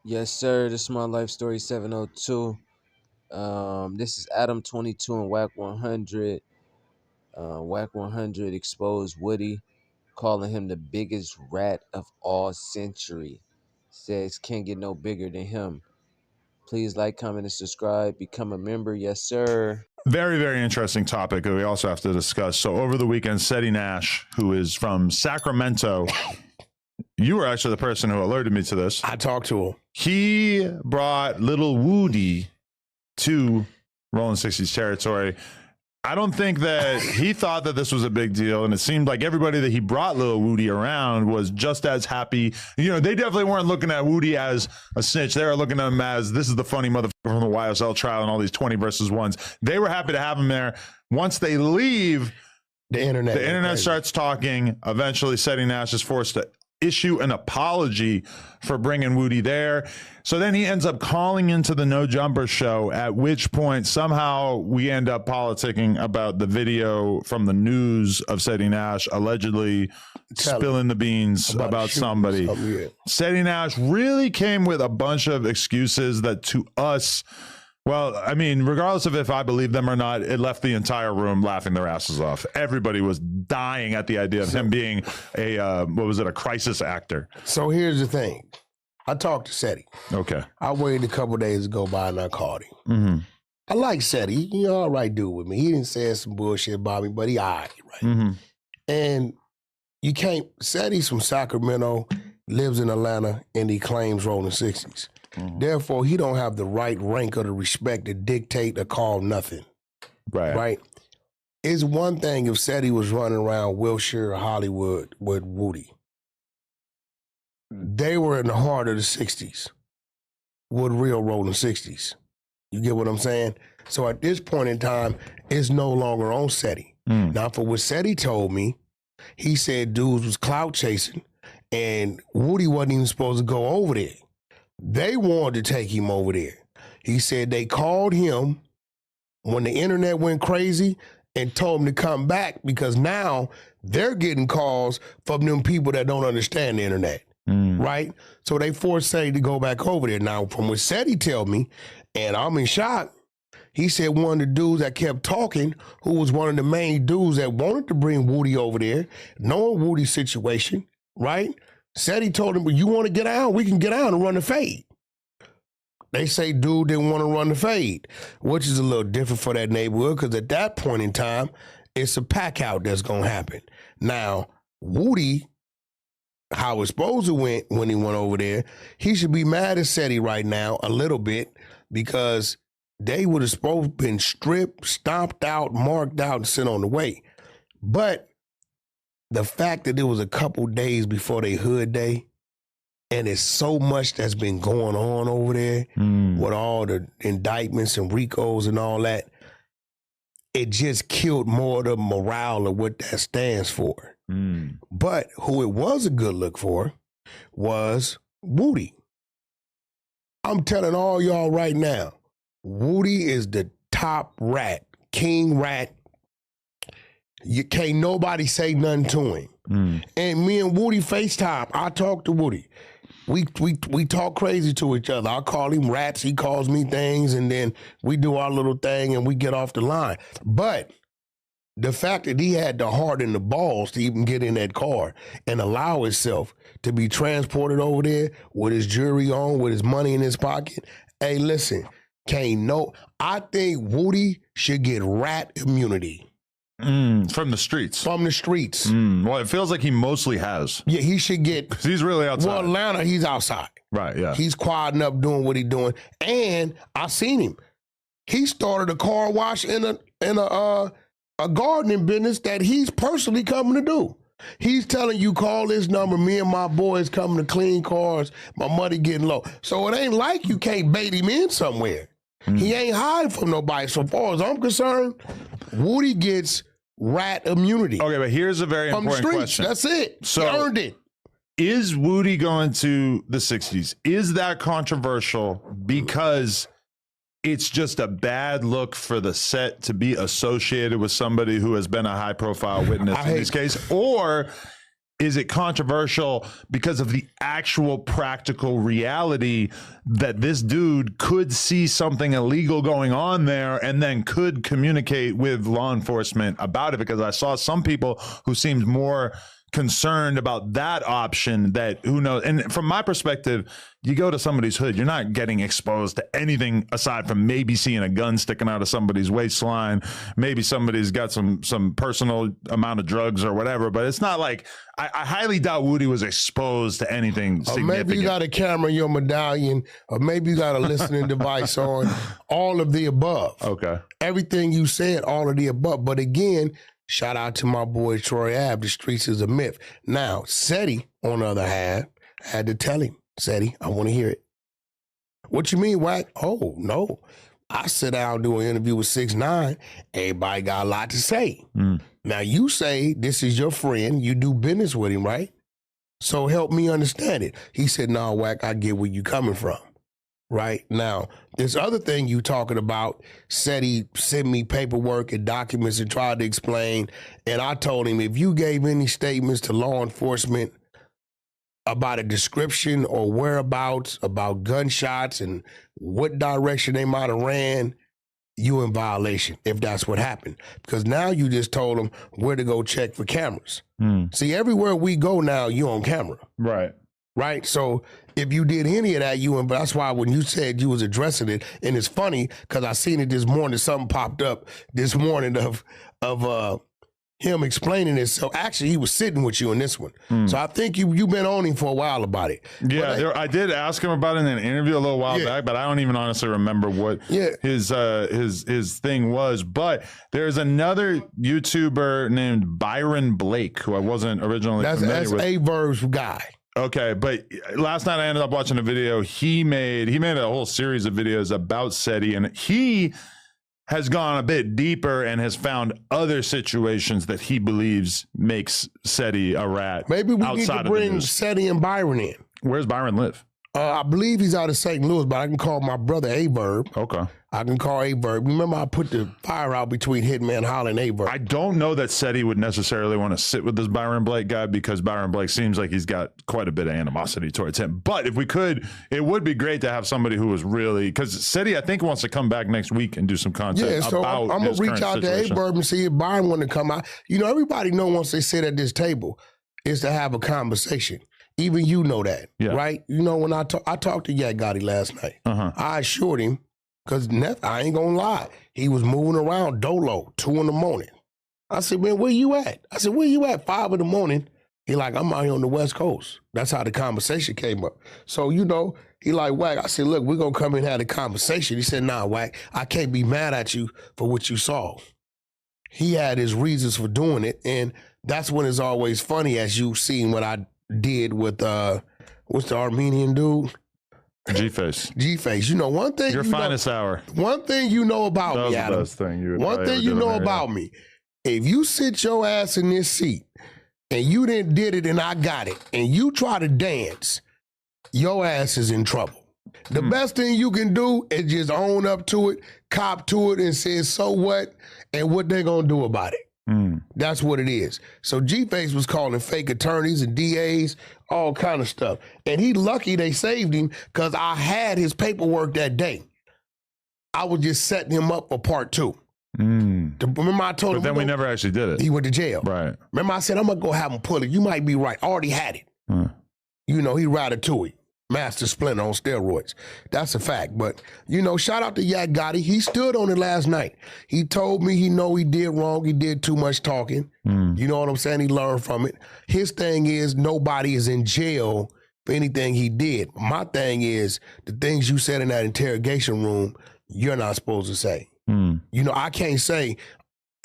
Yes, sir. This is my life story 702. This is Adam 22 and Wack 100. Wack 100 exposed Woody, calling him the biggest rat of all century. Says can't get no bigger than him. Please like, comment, and subscribe. Become a member. Yes, sir. Very, very interesting topic that we also have to discuss. So over the weekend, Seti Nash, who is from Sacramento, you were actually the person who alerted me to this. I talked to him. He brought little Woody to Rolling 60s territory. I don't think that he thought that this was a big deal, and it seemed like everybody that he brought little Woody around was just as happy. You know, they definitely weren't looking at Woody as a snitch. They were looking at him as, this is the funny motherfucker from the YSL trial and all these 20 versus 1s. They were happy to have him there. Once they leave, the internet starts talking. Eventually, Seti Nash is forced to issue an apology for bringing Woody there. So then he ends up calling into the No Jumper show, at which point somehow we end up politicking about the video from the news of Seti Nash allegedly spilling the beans about somebody. Seti Nash really came with a bunch of excuses that to us, well, I mean, regardless of if I believe them or not, it left the entire room laughing their asses off. Everybody was dying at the idea of him being a, a crisis actor. So here's the thing. I talked to Seti. Okay. I waited a couple days to go by and I called him. Mm-hmm. I like Seti. He all right dude with me. He didn't say some bullshit about me, but he all right, right? Mm-hmm. And you can't, Seti's from Sacramento, lives in Atlanta, and he claims Rolling 60s. Mm-hmm. Therefore, he don't have the right rank or the respect to dictate or call nothing. Right. Right? It's one thing if Seti was running around Wilshire or Hollywood with Woody. They were in the heart of the 60s with real Rolling 60s. You get what I'm saying? So at this point in time, it's no longer on Seti. Now, for what Seti told me, he said dudes was clout chasing and Woody wasn't even supposed to go over there. They wanted to take him over there. He said they called him when the internet went crazy and told him to come back because now they're getting calls from them people that don't understand the internet. Right? So they forced Seti to go back over there. Now, from what Seti tell me, and I'm in shock, he said one of the dudes that kept talking, who was one of the main dudes that wanted to bring Woody over there, knowing Woody's situation, right? Seti told him, well, you want to get out? We can get out and run the fade. They say dude didn't want to run the fade, which is a little different for that neighborhood because at that point in time, it's a pack out that's going to happen. Now, Woody, how it's supposed to went when he went over there, he should be mad at Seti right now a little bit because they would have supposed to been stripped, stomped out, marked out, and sent on the way. But the fact that it was a couple days before they hood day, and it's so much that's been going on over there with all the indictments and RICOs and all that, it just killed more of the morale of what that stands for. But who it was a good look for was Woody. I'm telling all y'all right now, Woody is the top rat, king rat. You can't nobody say nothing to him. And me and Woody FaceTime. I talk to Woody. We talk crazy to each other. I call him rats, he calls me things, and then we do our little thing and we get off the line. But the fact that he had the heart and the balls to even get in that car and allow himself to be transported over there with his jewelry on, with his money in his pocket. Hey, listen, I think Woody should get rat immunity. From the streets. From the streets. Well, it feels like he mostly has. Yeah, he should get. 'Cause he's really outside. Well, Atlanta, he's outside. Right, yeah. He's quieting up doing what he's doing. And I seen him. He started a car wash in a gardening business that he's personally coming to do. He's telling you, call this number, me and my boys coming to clean cars, my money getting low. So it ain't like you can't bait him in somewhere. He ain't hiding from nobody. So far as I'm concerned, Woody gets rat immunity. Okay, but here's a very important question. That's it. So, he earned it. Is Woody going to the 60s? Is that controversial because it's just a bad look for the set to be associated with somebody who has been a high-profile witness in this case? Or is it controversial because of the actual practical reality that this dude could see something illegal going on there and then could communicate with law enforcement about it? Because I saw some people who seemed more concerned about that option, that who knows. And from my perspective, you go to somebody's hood, you're not getting exposed to anything aside from maybe seeing a gun sticking out of somebody's waistline. Maybe somebody's got some personal amount of drugs or whatever, but it's not like I highly doubt Woody was exposed to anything significant. Maybe you got a camera in your medallion, or maybe you got a listening device on. All of the above. Okay. Everything you said, all of the above. But again, shout out to my boy Troy Ave. The streets is a myth. Now, Seti, on the other hand, had to tell him, Seti, I want to hear it. What you mean, Wack? Oh, no. I sit down and do an interview with 6ix9ine. Everybody got a lot to say. Now, you say this is your friend. You do business with him, right? So help me understand it. He said, no, Wack, I get where you coming from. Right? Now, this other thing you talking about, said he sent me paperwork and documents and tried to explain. And I told him, if you gave any statements to law enforcement about a description or whereabouts, about gunshots and what direction they might have ran, you in violation if that's what happened. Because now you just told them where to go check for cameras. See, everywhere we go now, you on camera. Right. Right? So if you did any of that, but that's why when you said you was addressing it, and it's funny because I seen it this morning, something popped up this morning of him explaining it. So actually he was sitting with you in this one. So I think you've been on him for a while about it. Yeah, I did ask him about it in an interview a little while back, but I don't even honestly remember what his thing was. But there's another YouTuber named Byron Blake, who I wasn't originally familiar with. That's A-Verb's guy. Okay, but last night I ended up watching a video he made a whole series of videos about Seti, and he has gone a bit deeper and has found other situations that he believes makes Seti a rat. Maybe we need to bring Seti and Byron in. Where's Byron live? I believe he's out of St. Louis, but I can call my brother A-Verb. Okay. I can call A-Verb. Remember I put the fire out between Hitman Holler and A-Verb. I don't know that Seti would necessarily want to sit with this Byron Blake guy because Byron Blake seems like he's got quite a bit of animosity towards him. But if we could, it would be great to have somebody who was really, because Seti, I think, wants to come back next week and do some content about I'm going to reach out to A-Verb and see if Byron want to come out. You know, everybody know once they sit at this table is to have a conversation. Even you know that, right? You know, when I talked to Yak Gotti last night, I assured him, because I ain't going to lie, he was moving around Dolo, 2 in the morning. I said, man, where you at? I said, where you at, 5 in the morning? He like, I'm out here on the West Coast. That's how the conversation came up. So, you know, he like, Wack, I said, look, we're going to come in and have a conversation. He said, nah, Wack, I can't be mad at you for what you saw. He had his reasons for doing it, and that's when it's always funny, as you've seen what I did with what's the Armenian dude? G-Face. G-Face. You know, one thing your finest hour. One thing you know about me, Adam. Best thing one thing you know about me. If you sit your ass in this seat and you didn't did it and I got it, and you try to dance, your ass is in trouble. The best thing you can do is just own up to it, cop to it, and say, so what, and what they gonna do about it. That's what it is. So G-Face was calling fake attorneys and DAs, all kind of stuff. And he lucky they saved him because I had his paperwork that day. I was just setting him up for part 2. Remember I told him. But then we never actually did it. He went to jail. Right. Remember I said, I'm going to go have him pull it. You might be right. I already had it. You know, he Ratatouille. Master Splinter on steroids. That's a fact. But, you know, shout out to Yak Gotti. He stood on it last night. He told me he know he did wrong. He did too much talking. You know what I'm saying? He learned from it. His thing is nobody is in jail for anything he did. My thing is the things you said in that interrogation room, you're not supposed to say. You know, I can't say,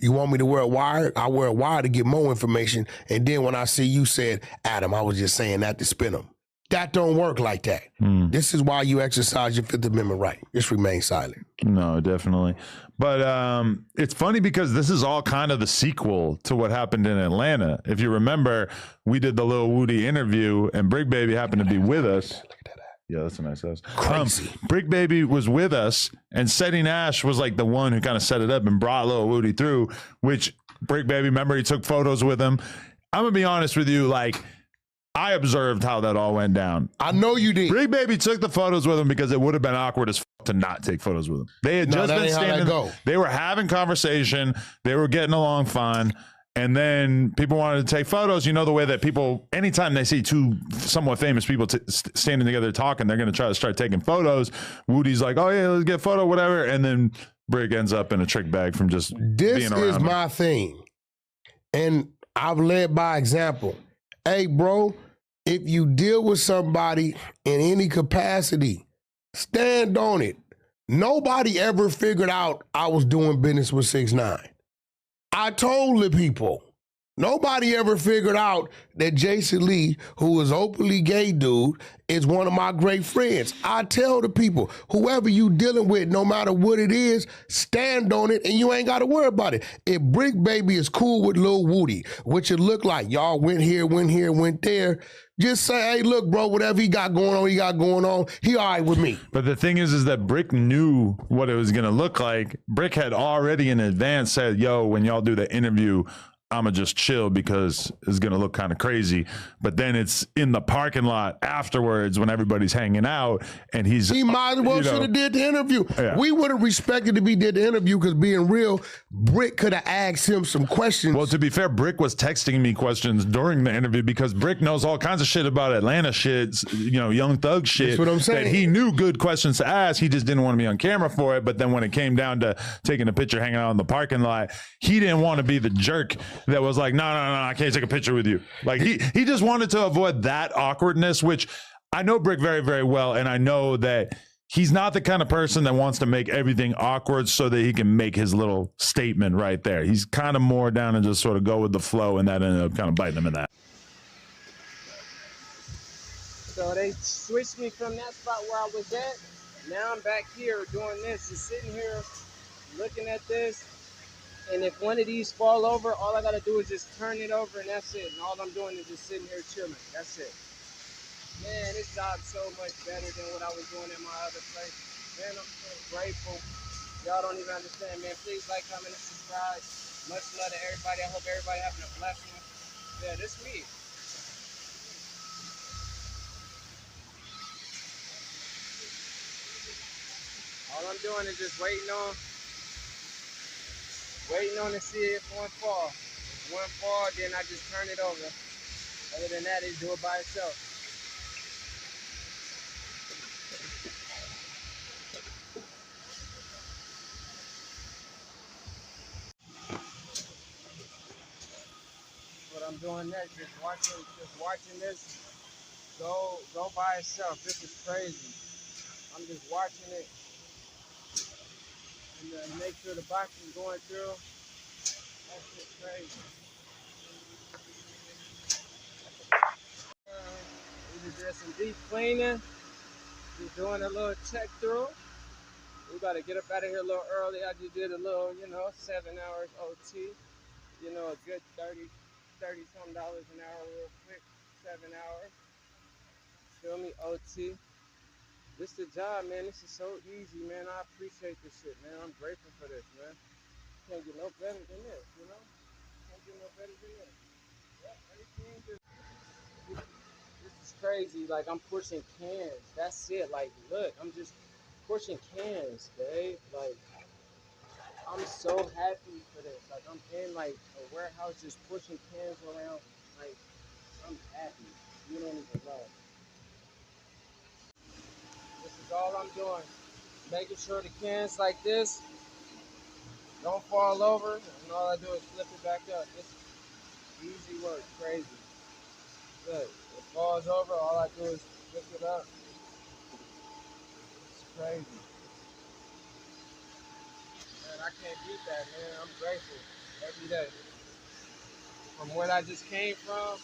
you want me to wear a wire? I wear a wire to get more information. And then when I see you said, Adam, I was just saying that to spin him. That don't work like that. This is why you exercise your Fifth Amendment right. Just remain silent. No, definitely. But it's funny because this is all kind of the sequel to what happened in Atlanta. If you remember, we did the Lil Woody interview and Brick Baby happened to be with us. Look at that. Yeah, that's a nice house. Crazy. Brick Baby was with us and Seti Nash was like the one who kind of set it up and brought Lil Woody through, which Brick Baby, remember, he took photos with him. I'm gonna be honest with you, like, I observed how that all went down. I know you did. Big Baby took the photos with him because it would have been awkward as to not take photos with him. They had just been standing. They were having conversation. They were getting along fine. And then people wanted to take photos. You know, the way that people, anytime they see two somewhat famous people standing together talking, they're going to try to start taking photos. Woody's like, oh, yeah, let's get a photo, whatever. And then Brick ends up in a trick bag from just being around. This is my thing. And I've led by example. Hey, bro, if you deal with somebody in any capacity, stand on it. Nobody ever figured out I was doing business with 6ix9ine. I told the people. Nobody ever figured out that Jason Lee, who is openly gay dude, is one of my great friends. I tell the people, whoever you dealing with, no matter what it is, stand on it and you ain't got to worry about it. If Brick Baby is cool with Lil Woody, which it looked like y'all went here, went there, just say, hey, look, bro, whatever he got going on, he all right with me. But the thing is that Brick knew what it was going to look like. Brick had already in advance said, yo, when y'all do the interview, I'm going to just chill because it's going to look kind of crazy. But then it's in the parking lot afterwards when everybody's hanging out and he might as well should have did the interview. Yeah. We would have respected if he did the interview because being real, Brick could have asked him some questions. Well, to be fair, Brick was texting me questions during the interview because Brick knows all kinds of shit about Atlanta shit, Young Thug shit. That's what I'm saying. That he knew good questions to ask. He just didn't want to be on camera for it. But then when it came down to taking a picture hanging out in the parking lot, he didn't want to be the jerk that was like, no, I can't take a picture with you. Like he just wanted to avoid that awkwardness, which I know Brick very, very well. And I know that he's not the kind of person that wants to make everything awkward so that he can make his little statement right there. He's kind of more down and just sort of go with the flow, and that ended up kind of biting him in that. So they switched me from that spot where I was at. Now I'm back here doing this, just sitting here looking at this. And if one of these fall over, all I gotta do is just turn it over and that's it. And all I'm doing is just sitting here chilling. That's it. Man, this job's so much better than what I was doing in my other place. Man, I'm so grateful. Y'all don't even understand, man. Please like, comment, and subscribe. Much love to everybody. I hope everybody having a blessed one. Yeah, this me. All I'm doing is just waiting on to see if one fall. If one fall, then I just turn it over. Other than that, it's do it by itself. What I'm doing next, just watching this go by itself. This is crazy. I'm just watching it and make sure the box is going through. That's just crazy. We just did some deep cleaning. Just doing a little check through. We got to get up out of here a little early. I just did a little, 7 hours OT. A good $30-some an hour real quick. 7 hours. Feel me? OT. This the job, man. This is so easy, man. I appreciate this shit, man. I'm grateful for this, man. Can't get no better than this, Can't get no better than this. Yeah, everything just... This is crazy. Like, I'm pushing cans. That's it. Like, look, I'm just pushing cans, babe. Like, I'm so happy for this. Like, I'm in, like, a warehouse just pushing cans around. Like, I'm happy. You don't even know. This is all I'm doing. Making sure the cans like this don't fall over, and all I do is flip it back up. This is easy work, crazy. Look, it falls over, all I do is flip it up. It's crazy. Man, I can't beat that, man. I'm grateful every day. From where I just came from,